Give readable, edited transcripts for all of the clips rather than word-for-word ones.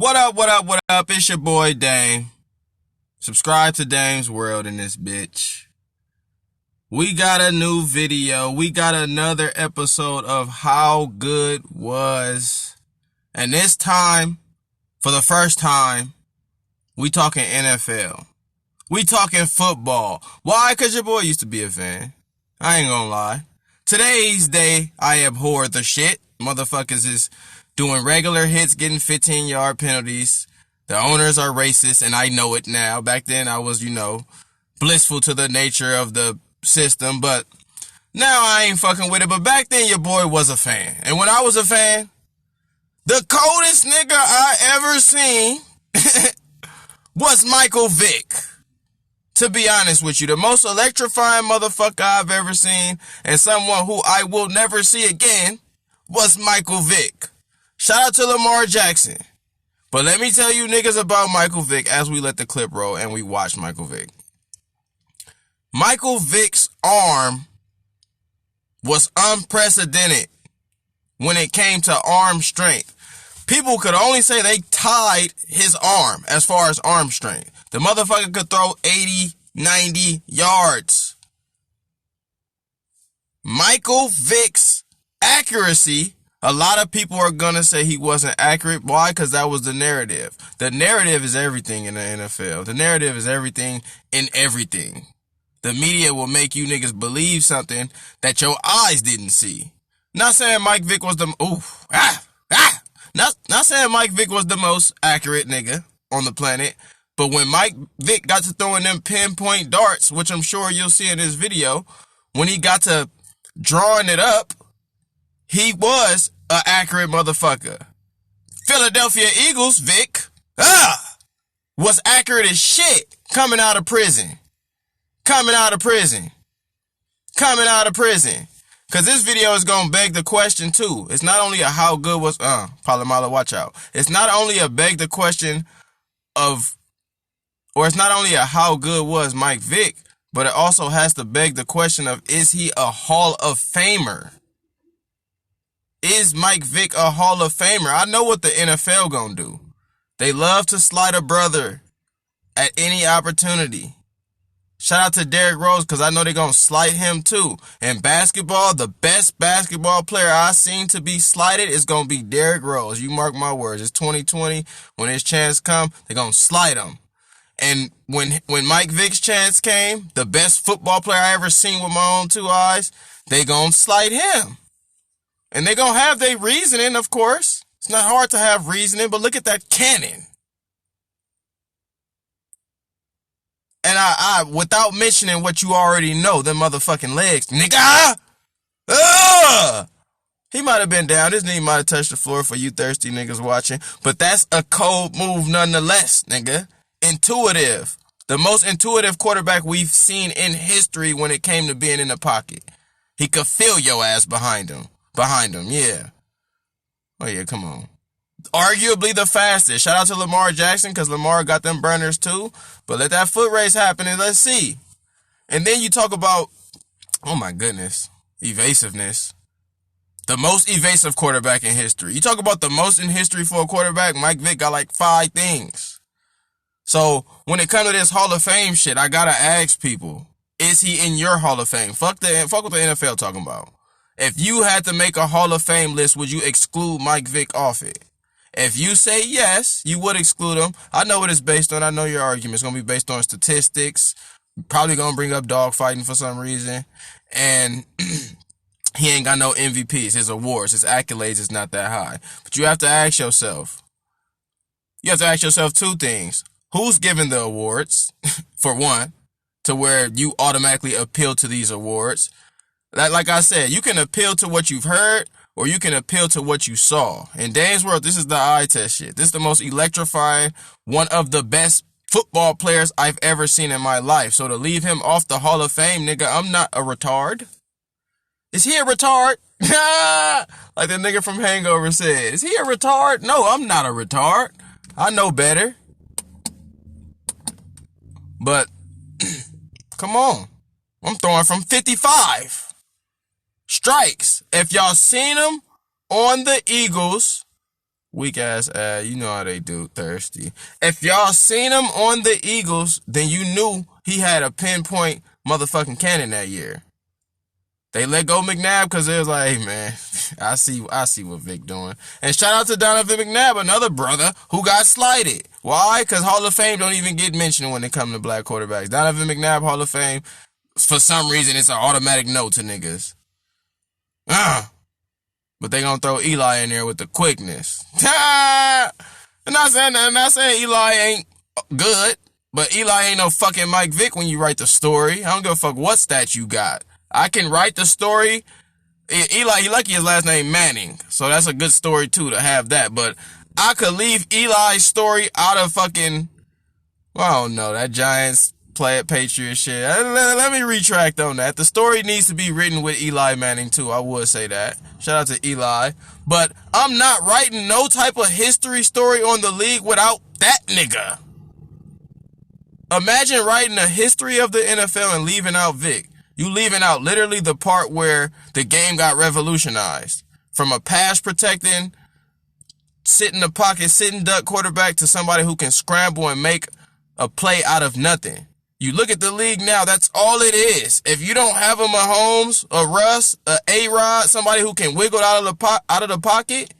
What up, what up, what up? It's your boy Dame. Subscribe to Dame's World in this bitch. We got a new video. We got another episode of How Good Was. And this time, for the first time, we talking NFL. We talking football. Why? Because your boy used to be a fan. I ain't gonna lie. Today's day, I abhor the shit. Motherfuckers is doing regular hits, getting 15-yard penalties. The owners are racist, and I know it now. Back then, I was, blissful to the nature of the system, but now I ain't fucking with it. But back then, your boy was a fan. And when I was a fan, the coldest nigga I ever seen was Michael Vick. To be honest with you, the most electrifying motherfucker I've ever seen, and someone who I will never see again, was Michael Vick. Shout out to Lamar Jackson. But let me tell you niggas about Michael Vick as we let the clip roll and we watch Michael Vick. Michael Vick's arm was unprecedented when it came to arm strength. People could only say they tied his arm as far as arm strength. The motherfucker could throw 80, 90 yards. Michael Vick's accuracy, a lot of people are going to say he wasn't accurate. Why? Because that was the narrative. The narrative is everything in the NFL. The narrative is everything in everything. The media will make you niggas believe something that your eyes didn't see. Not saying Mike Vick was Not saying Mike Vick was the most accurate nigga on the planet. But when Mike Vick got to throwing them pinpoint darts, which I'm sure you'll see in this video, when he got to drawing it up, he was an accurate motherfucker. Philadelphia Eagles Vick was accurate as shit coming out of prison. Because this video is going to beg the question too. It's not only a how good was, Palomalo, watch out. It's not only a beg the question of, or it's not only a how good was Mike Vick, but it also has to beg the question of, is he a Hall of Famer? Is Mike Vick a Hall of Famer? I know what the NFL gonna do. They love to slide a brother at any opportunity. Shout out to Derrick Rose, because I know they're gonna slide him too. In basketball, the best basketball player I've seen to be slighted is gonna be Derrick Rose. You mark my words. It's 2020. When his chance come, they're gonna slide him. And when Mike Vick's chance came, the best football player I ever seen with my own two eyes, they gonna slide him. And they gonna have their reasoning, of course. It's not hard to have reasoning, but look at that cannon. And I without mentioning what you already know, them motherfucking legs, nigga. He might have been down. His knee might have touched the floor for you thirsty niggas watching. But that's a cold move nonetheless, nigga. Intuitive. The most intuitive quarterback we've seen in history when it came to being in the pocket. He could feel your ass behind him. Yeah. Oh yeah, come on. Arguably the fastest. Shout out to Lamar Jackson, because Lamar got them burners too. But let that foot race happen and let's see. And then you talk about, oh my goodness, evasiveness. The most evasive quarterback in history. You talk about the most in history for a quarterback, Mike Vick got like 5 things. So when it comes to this Hall of Fame shit, I gotta ask people, is he in your Hall of Fame? Fuck what the NFL talking about. If you had to make a Hall of Fame list, would you exclude Mike Vick off it? If you say yes, you would exclude him. I know what it's based on. I know your argument is going to be based on statistics. Probably going to bring up dogfighting for some reason. And he ain't got no MVPs. His awards, his accolades is not that high. But you have to ask yourself. You have to ask yourself 2 things. Who's giving the awards, for one, to where you automatically appeal to these awards? Like I said, you can appeal to what you've heard, or you can appeal to what you saw. In Dane's World, this is the eye test shit. This is the most electrifying, one of the best football players I've ever seen in my life. So to leave him off the Hall of Fame, nigga, I'm not a retard. Is he a retard? Like the nigga from Hangover said. Is he a retard? No, I'm not a retard. I know better. But, come on. I'm throwing from 55. Strikes. If y'all seen him on the Eagles Weak ass ad. You know how they do, Thirsty. If y'all seen him on the Eagles, then you knew he had a pinpoint motherfucking cannon that year. They let go McNabb because it was like, hey man, I see what Vick doing. And shout out to Donovan McNabb, another brother who got slighted. Why? Because Hall of Fame don't even get mentioned when it comes to black quarterbacks. Donovan McNabb, Hall of Fame, for some reason it's an automatic no to niggas. But they gonna throw Eli in there with the quickness. I'm not saying Eli ain't good, but Eli ain't no fucking Mike Vick when you write the story. I don't give a fuck what stat you got. I can write the story. Eli, he lucky his last name Manning, so that's a good story too to have that. But I could leave Eli's story out of fucking, well, I don't know, that Giants Patriot shit. Let me retract on that. The story needs to be written with Eli Manning too. I would say that. Shout out to Eli. But I'm not writing no type of history story on the league without that nigga. Imagine writing a history of the NFL and leaving out Vick. You leaving out literally the part where the game got revolutionized. From a pass protecting, sit in the pocket, sit and duck quarterback to somebody who can scramble and make a play out of nothing. You look at the league now, that's all it is. If you don't have a Mahomes, a Russ, a A-Rod, somebody who can wiggle out of the pocket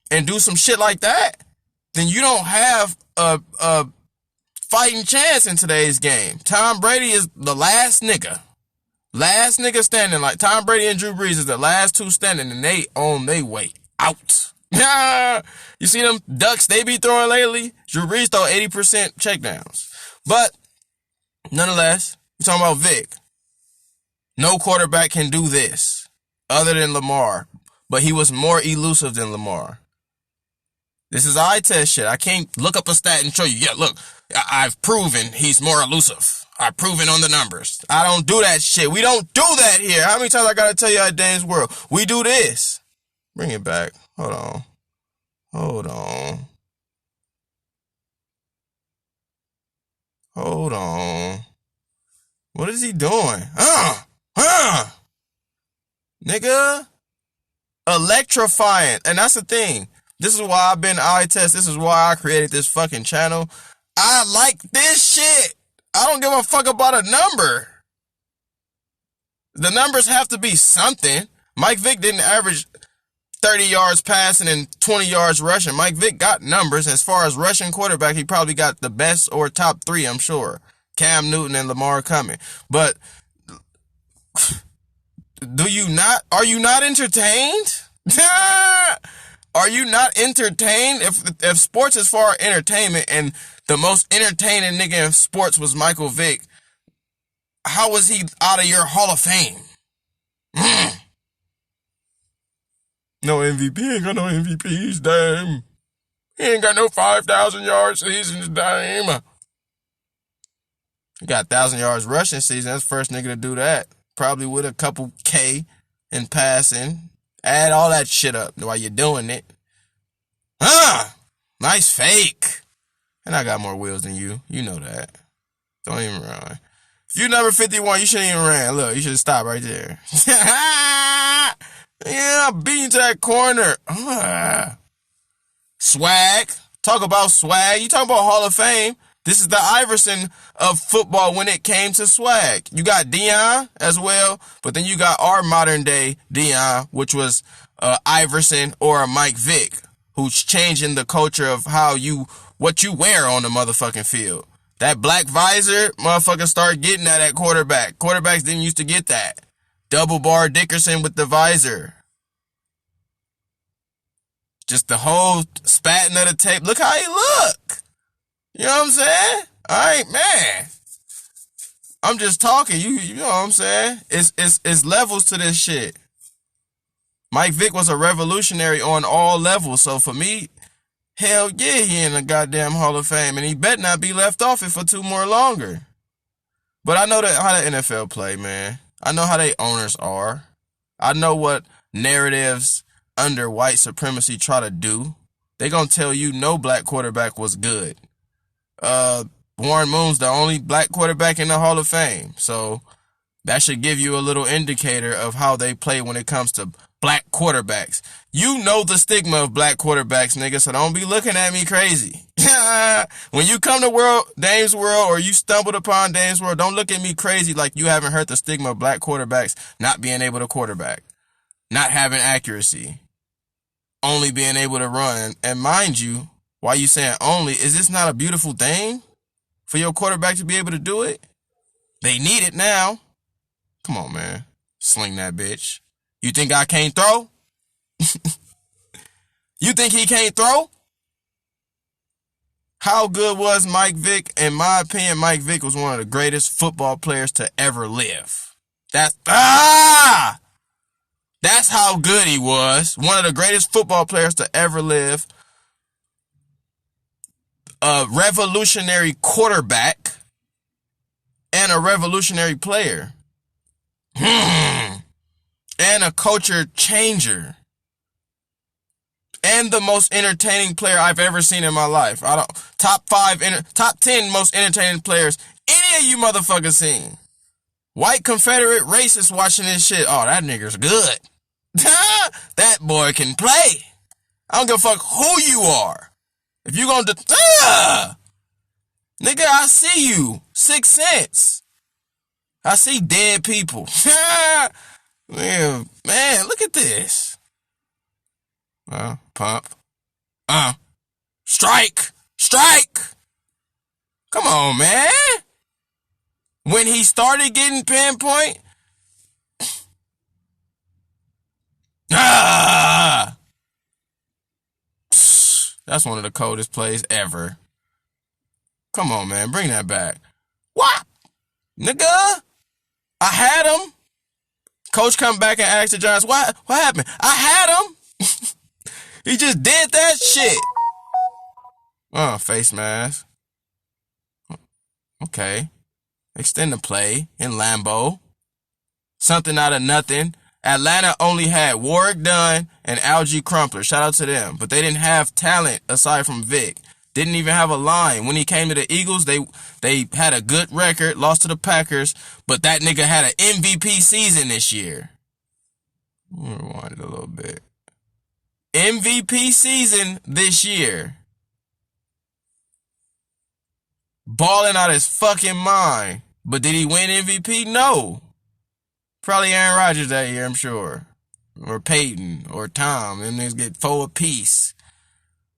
and do some shit like that, then you don't have a fighting chance in today's game. Tom Brady is the last nigga. Last nigga standing. Like Tom Brady and Drew Brees is the last two standing, and they on their way out. You see them ducks they be throwing lately? Drew Brees throw 80% checkdowns. But nonetheless, we're talking about Vick. No quarterback can do this other than Lamar, but he was more elusive than Lamar. This is eye test shit. I can't look up a stat and show you, yeah, look, I've proven he's more elusive. I've proven on the numbers. I don't do that shit. We don't do that here. How many times I gotta tell you at Dane's World? We do this. Bring it back. Hold on. What is he doing? Nigga. Electrifying. And that's the thing. This is why I've been eye test. This is why I created this fucking channel. I like this shit. I don't give a fuck about a number. The numbers have to be something. Mike Vick didn't average 30 yards passing and 20 yards rushing. Mike Vick got numbers. As far as rushing quarterback, he probably got the best or top three, I'm sure. Cam Newton and Lamar coming. But are you not entertained? Are you not entertained? If sports is for entertainment and the most entertaining nigga in sports was Michael Vick, how was he out of your Hall of Fame? No MVP. Ain't got no MVPs, damn. He ain't got no 5,000 yard seasons, damn. He got 1,000 yards rushing season. That's the first nigga to do that. Probably with a couple K in passing. Add all that shit up while you're doing it. Nice fake. And I got more wheels than you. You know that. Don't even run. If you number 51, you shouldn't even run. Look, you should stop right there. Yeah, beat into that corner. Swag. Talk about swag. You talk about Hall of Fame. This is the Iverson of football when it came to swag. You got Deion as well, but then you got our modern day Deion, which was Iverson or Mike Vick, who's changing the culture of what you wear on the motherfucking field. That black visor, motherfuckers start getting that at quarterback. Quarterbacks didn't used to get that. Double bar Dickerson with the visor. Just the whole spatting of the tape. Look how he look. You know what I'm saying? All right, man. I'm just talking. You know what I'm saying? It's levels to this shit. Mike Vick was a revolutionary on all levels. So for me, hell yeah, he in the goddamn Hall of Fame. And he better not be left off it for 2 more longer. But I know how the NFL play, man. I know how they owners are. I know what narratives under white supremacy try to do. They gonna tell you no black quarterback was good. Warren Moon's the only black quarterback in the Hall of Fame. So that should give you a little indicator of how they play when it comes to black quarterbacks. You know the stigma of black quarterbacks, nigga, so don't be looking at me crazy. When you come to Dame's World, or you stumbled upon Dame's World, don't look at me crazy like you haven't heard the stigma of black quarterbacks not being able to quarterback, not having accuracy, only being able to run. And mind you, why you saying only, is this not a beautiful thing for your quarterback to be able to do it? They need it now. Come on, man. Sling that bitch. You think I can't throw? You think he can't throw? How good was Mike Vick? In my opinion, Mike Vick was one of the greatest football players to ever live. That's how good he was. One of the greatest football players to ever live. A revolutionary quarterback and a revolutionary player. And a culture changer. And the most entertaining player I've ever seen in my life. Top 10 most entertaining players any of you motherfuckers seen. White Confederate racists watching this shit. Oh, that nigga's good. That boy can play. I don't give a fuck who you are. If you gonna nigga, I see you. 6 cents. I see dead people. Man, look at this. Pump. Strike. Come on, man. When he started getting pinpoint, that's one of the coldest plays ever. Come on, man. Bring that back. What? Nigga, I had him. Coach come back and asked the Giants, what happened? I had him. He just did that shit. Face mask. Okay. Extend the play in Lambeau. Something out of nothing. Atlanta only had Warwick Dunn and Algie Crumpler. Shout out to them. But they didn't have talent aside from Vick. Didn't even have a line. When he came to the Eagles, they had a good record, lost to the Packers, but that nigga had an MVP season this year. Rewind it a little bit. MVP season this year. Balling out his fucking mind. But did he win MVP? No. Probably Aaron Rodgers that year, I'm sure. Or Peyton, or Tom. Them niggas get 4 apiece.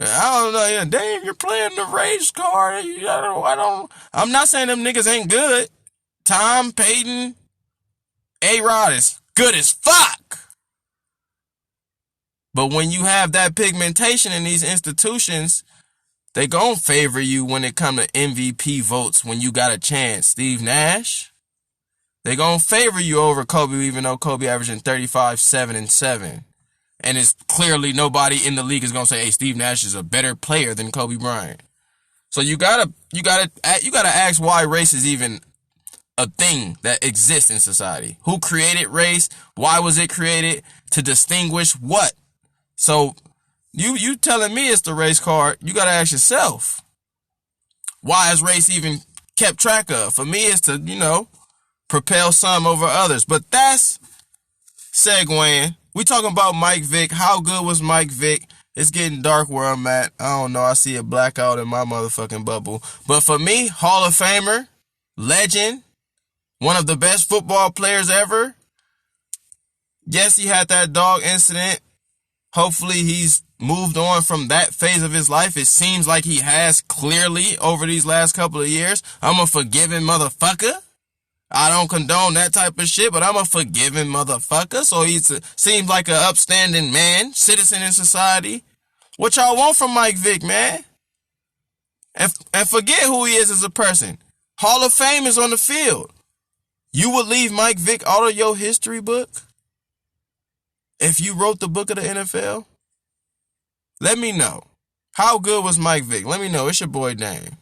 I don't know. Yeah, damn, you're playing the race card. I'm not saying them niggas ain't good. Tom, Peyton, A-Rod is good as fuck. But when you have that pigmentation in these institutions, they gon' favor you when it come to MVP votes when you got a chance. Steve Nash, they gon' favor you over Kobe, even though Kobe averaging 35, 7, and 7. And it's clearly nobody in the league is gonna say, hey, Steve Nash is a better player than Kobe Bryant. So you gotta ask why race is even a thing that exists in society. Who created race? Why was it created? To distinguish what? So you telling me it's the race card, you gotta ask yourself, why is race even kept track of? For me, it's to, propel some over others. But that's segueing. We talking about Mike Vick. How good was Mike Vick? It's getting dark where I'm at. I don't know. I see a blackout in my motherfucking bubble. But for me, Hall of Famer, legend, one of the best football players ever. Yes, he had that dog incident. Hopefully he's moved on from that phase of his life. It seems like he has clearly over these last couple of years. I'm a forgiving motherfucker. I don't condone that type of shit, but I'm a forgiving motherfucker. So he seems like an upstanding man, citizen in society. What y'all want from Mike Vick, man? And forget who he is as a person. Hall of Fame is on the field. You would leave Mike Vick out of your history book? If you wrote the book of the NFL? Let me know. How good was Mike Vick? Let me know. It's your boy Dame.